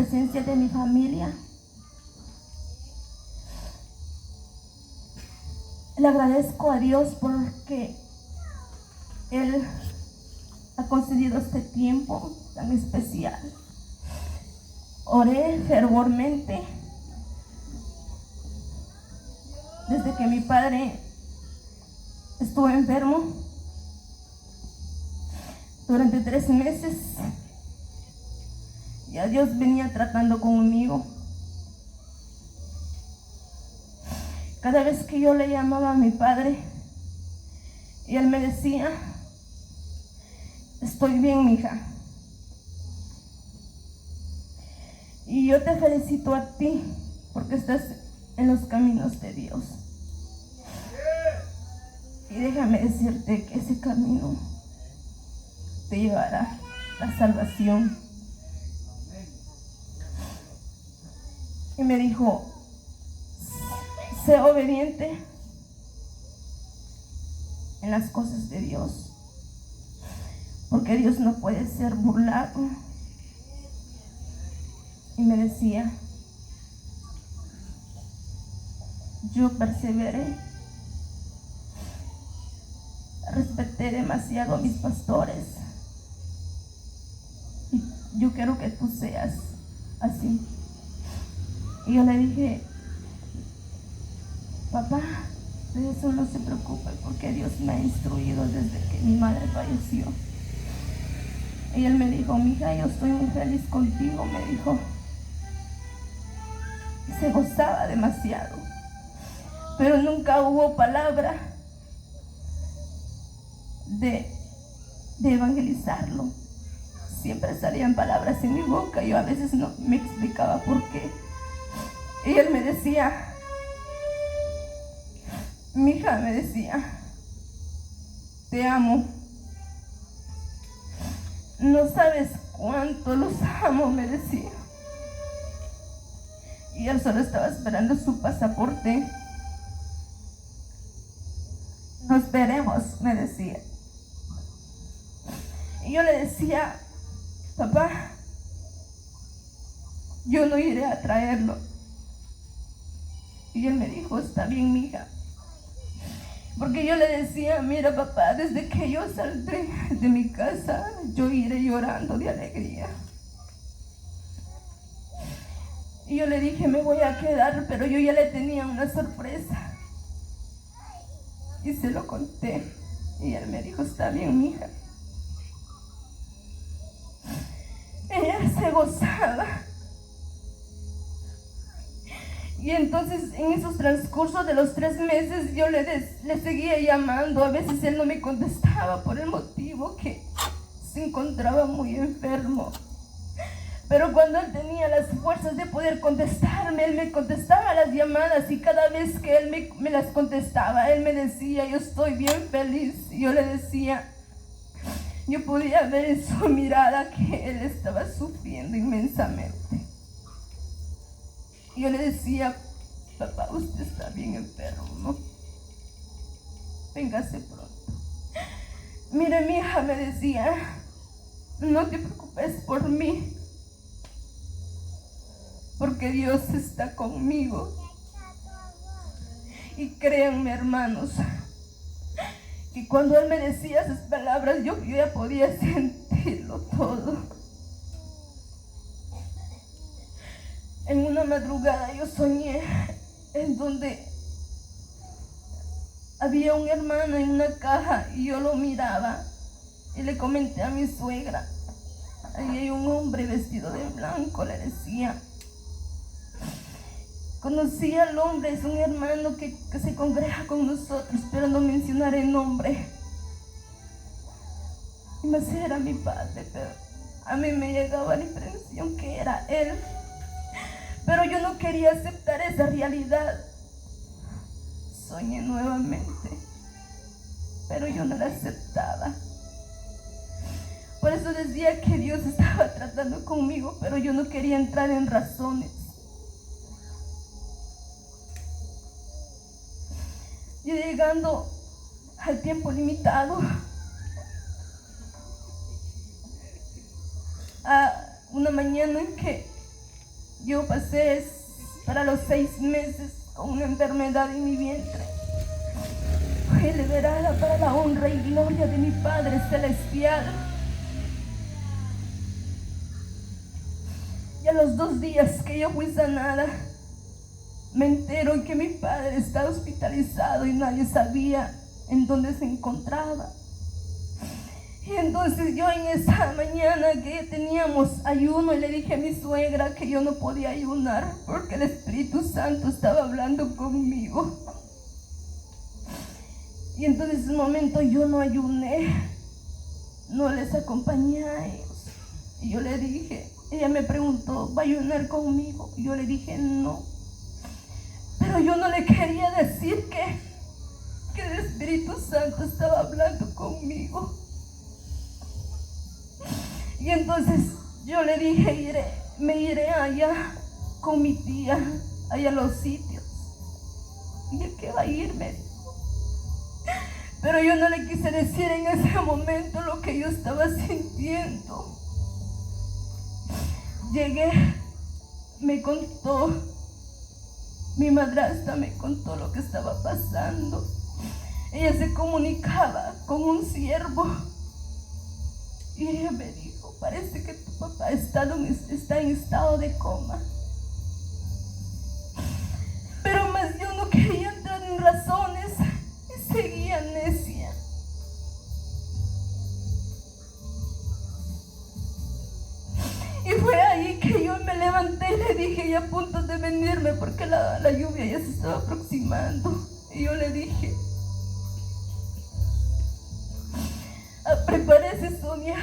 presencia de mi familia. Le agradezco a Dios porque Él ha concedido este tiempo tan especial. Oré fervormente desde que mi padre estuvo enfermo durante 3 meses. Ya Dios venía tratando conmigo. Cada vez que yo le llamaba a mi padre y él me decía: estoy bien, mija. Y yo te felicito a ti porque estás en los caminos de Dios. Y déjame decirte que ese camino te llevará a la salvación. Y me dijo: sé obediente en las cosas de Dios, porque Dios no puede ser burlado. Y me decía: yo perseveré, respeté demasiado a mis pastores, y yo quiero que tú seas así. Y yo le dije: papá, de eso no se preocupe, porque Dios me ha instruido desde que mi madre falleció. Y él me dijo: mija, yo estoy muy feliz contigo, me dijo. Se gozaba demasiado, pero nunca hubo palabra de evangelizarlo. Siempre salían palabras en mi boca, yo a veces no me explicaba por qué. Y él me decía: mija, me decía, te amo. No sabes cuánto los amo, me decía. Y él solo estaba esperando su pasaporte. Nos veremos, me decía. Y yo le decía: papá, yo no iré a traerlo. Y él me dijo: está bien, mija. Porque yo le decía: mira, papá, desde que yo saldré de mi casa, yo iré llorando de alegría. Y yo le dije: me voy a quedar, pero yo ya le tenía una sorpresa. Y se lo conté. Y él me dijo: está bien, mija. Ella se gozaba. Y entonces en esos transcursos de los 3 meses yo le seguía llamando. A veces él no me contestaba por el motivo que se encontraba muy enfermo. Pero cuando él tenía las fuerzas de poder contestarme, él me contestaba las llamadas, y cada vez que él me las contestaba, él me decía: yo estoy bien feliz. Y yo le decía, yo podía ver en su mirada que él estaba sufriendo inmensamente. Y yo le decía: papá, usted está bien enfermo, véngase pronto. Mire, mi hija, me decía, no te preocupes por mí, porque Dios está conmigo. Y créanme, hermanos, que cuando él me decía esas palabras, yo ya podía sentirlo todo. En una madrugada yo soñé en donde había un hermano en una caja y yo lo miraba, y le comenté a mi suegra: ahí hay un hombre vestido de blanco, le decía. Conocí al hombre, es un hermano que se congrega con nosotros, pero no mencionaré el nombre. Y más era mi padre, pero a mí me llegaba la impresión que era él. Pero yo no quería aceptar esa realidad. Soñé nuevamente, pero yo no la aceptaba. Por eso decía que Dios estaba tratando conmigo, pero yo no quería entrar en razones. Y llegando al tiempo limitado, a una mañana en que yo pasé para los 6 meses con una enfermedad en mi vientre. Fui liberada para la honra y gloria de mi Padre Celestial. Y a los 2 días que yo fui sanada, me entero que mi padre está hospitalizado y nadie sabía en dónde se encontraba. Y entonces yo en esa mañana que teníamos ayuno, y le dije a mi suegra que yo no podía ayunar porque el Espíritu Santo estaba hablando conmigo. Y entonces en ese momento yo no ayuné, no les acompañé a ellos. Y yo le dije, ella me preguntó, ¿va a ayunar conmigo? Y yo le dije no. Pero yo no le quería decir que el Espíritu Santo estaba hablando conmigo. Y entonces yo le dije, me iré allá con mi tía, allá a los sitios. ¿Y el que va a ir? Me dijo. Pero yo no le quise decir en ese momento lo que yo estaba sintiendo. Llegué, me contó, mi madrastra me contó lo que estaba pasando. Ella se comunicaba con un siervo y ella me dijo, parece que tu papá está en estado de coma. Pero más yo no quería entrar en razones y seguía necia. Y fue ahí que yo me levanté y le dije, ya a punto de venirme porque la lluvia ya se estaba aproximando. Y yo le dije, prepárese, Sonia,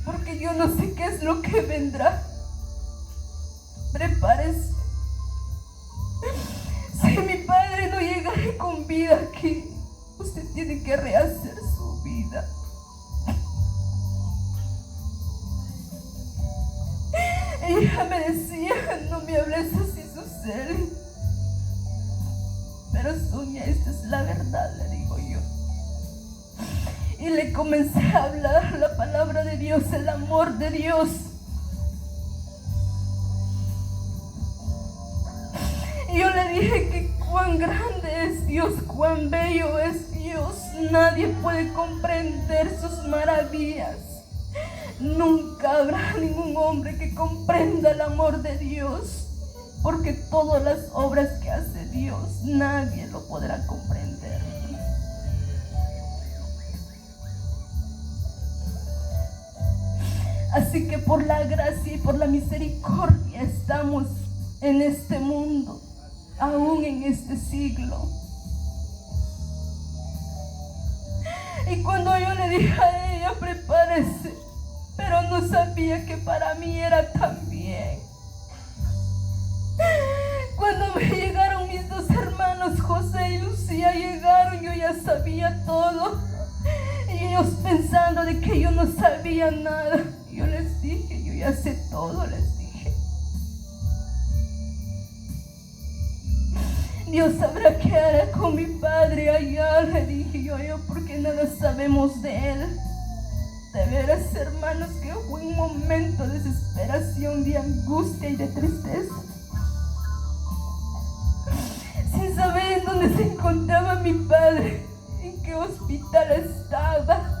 porque yo no sé qué es lo que vendrá. Prepárese. Si mi padre no llega con vida aquí, usted tiene que rehacer su vida. Ella me decía, no me hables así, Suseli. Pero Sonia, esta es la verdad, le digo yo. Y le comencé a hablar la palabra de Dios, el amor de Dios. Y yo le dije que cuán grande es Dios, cuán bello es Dios. Nadie puede comprender sus maravillas. Nunca habrá ningún hombre que comprenda el amor de Dios, porque todas las obras que hace Dios, nadie lo podrá comprender. Así que por la gracia y por la misericordia estamos en este mundo, aún en este siglo. Y cuando yo le dije a ella, prepárese, pero no sabía que para mí era también. Cuando me llegaron mis 2 hermanos, José y Lucía llegaron, yo ya sabía todo. Y ellos pensando de que yo no sabía nada. Yo les dije, yo ya sé todo, les dije. Dios sabrá qué hará con mi padre allá, le dije yo, porque nada sabemos de él. De veras, hermanos, que fue un momento de desesperación, de angustia y de tristeza. Sin saber en dónde se encontraba mi padre, en qué hospital estaba.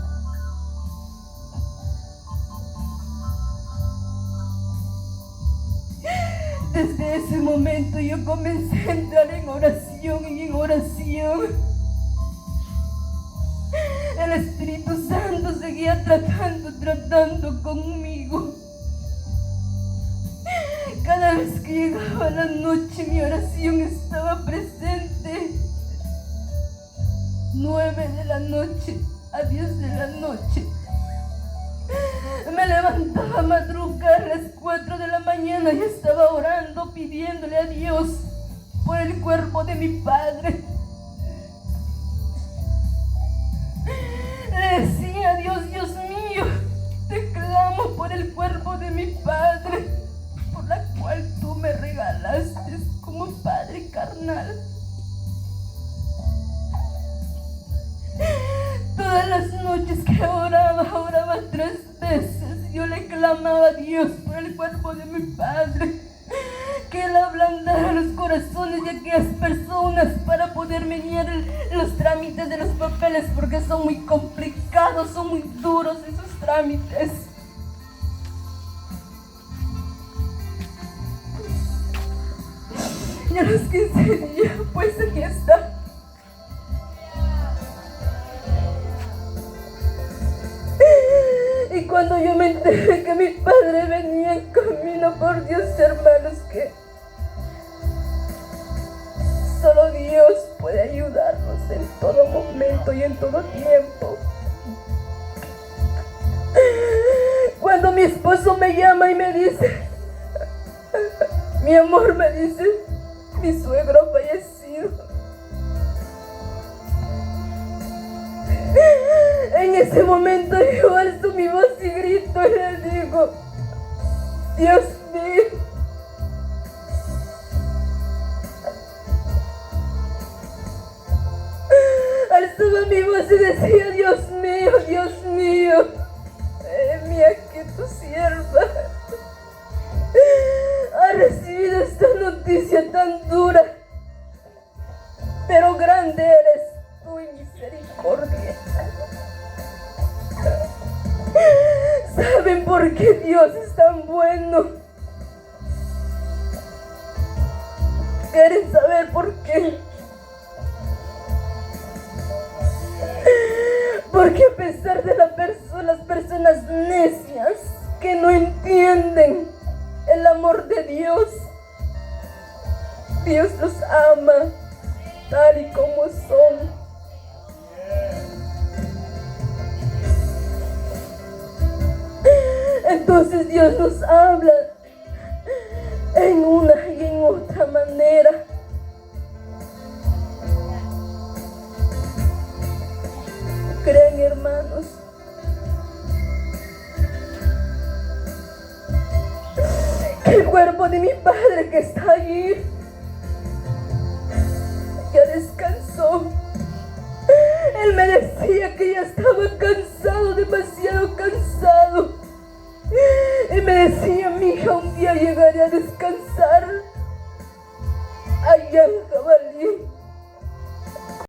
Desde ese momento yo comencé a entrar en oración y en oración. El Espíritu Santo seguía tratando conmigo. Cada vez que llegaba la noche, mi oración estaba presente. 9 de la noche a 10 de la noche. Me levantaba a madrugar a las 4 de la mañana y estaba orando, pidiéndole a Dios por el cuerpo de mi padre. Le decía a Dios, Dios mío, te clamo por el cuerpo de mi padre, por la cual tú me regalaste como padre carnal. Todas las noches que oraba 3 veces. Yo le clamaba a Dios por el cuerpo de mi padre. corazones de aquellas personas para poder mediar los trámites de los papeles, porque son muy complicados, son muy duros esos trámites. Y a los 15 días, pues aquí está. Y cuando yo me enteré que mi padre venía en camino, por Dios, hermanos, que solo Dios puede ayudarnos en todo momento y en todo tiempo. Cuando mi esposo me llama y me dice, mi amor, me dice, mi suegro ha fallecido. En ese momento yo alzo mi voz y grito y le digo, Dios mío, alzaba mi voz y decía, Dios mío, mía que tu sierva ha recibido esta noticia tan dura, pero grande eres tú en misericordia. ¿Saben por qué Dios es tan bueno? ¿Quieren saber por qué? Porque a pesar de las personas necias que no entienden el amor de Dios, Dios los ama tal y como son. Entonces Dios nos habla en una y en otra manera. Crean, hermanos, que el cuerpo de mi padre que está allí ya descansó. Él me decía que ya estaba cansado, demasiado cansado. Y me decía, mi hija, un día llegaré a descansar allá en Jabalí.